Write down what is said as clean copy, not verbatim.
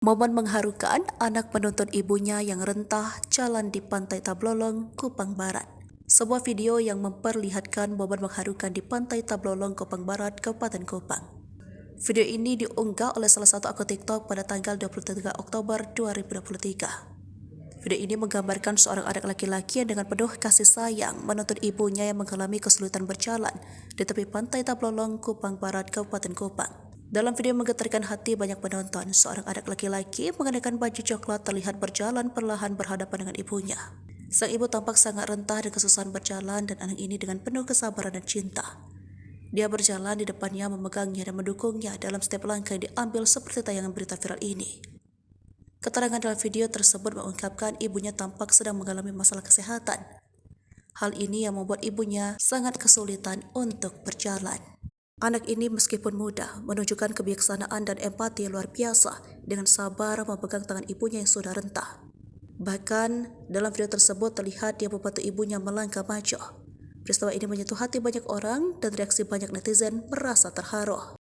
Momen mengharukan anak menuntun ibunya yang rentah jalan di Pantai Tablolong, Kupang Barat. Sebuah video yang memperlihatkan momen mengharukan di Pantai Tablolong, Kupang Barat, Kabupaten Kupang. Video ini diunggah oleh salah satu akun TikTok pada tanggal 23 Oktober 2023. Video ini menggambarkan seorang anak laki-laki yang dengan penuh kasih sayang menuntun ibunya yang mengalami kesulitan berjalan di tepi Pantai Tablolong, Kupang Barat, Kabupaten Kupang. Dalam video menggetarkan hati banyak penonton, seorang anak laki-laki mengenakan baju coklat terlihat berjalan perlahan berhadapan dengan ibunya. Sang ibu tampak sangat rentah dan kesusahan berjalan dan anak ini dengan penuh kesabaran dan cinta. Dia berjalan di depannya, memegangnya dan mendukungnya dalam setiap langkah yang diambil seperti tayangan berita viral ini. Keterangan dalam video tersebut mengungkapkan ibunya tampak sedang mengalami masalah kesehatan. Hal ini yang membuat ibunya sangat kesulitan untuk berjalan. Anak ini meskipun muda menunjukkan kebijaksanaan dan empati luar biasa dengan sabar memegang tangan ibunya yang sudah rentah. Bahkan dalam video tersebut terlihat dia membantu ibunya melangkah maju. Peristiwa ini menyentuh hati banyak orang dan reaksi banyak netizen merasa terharu.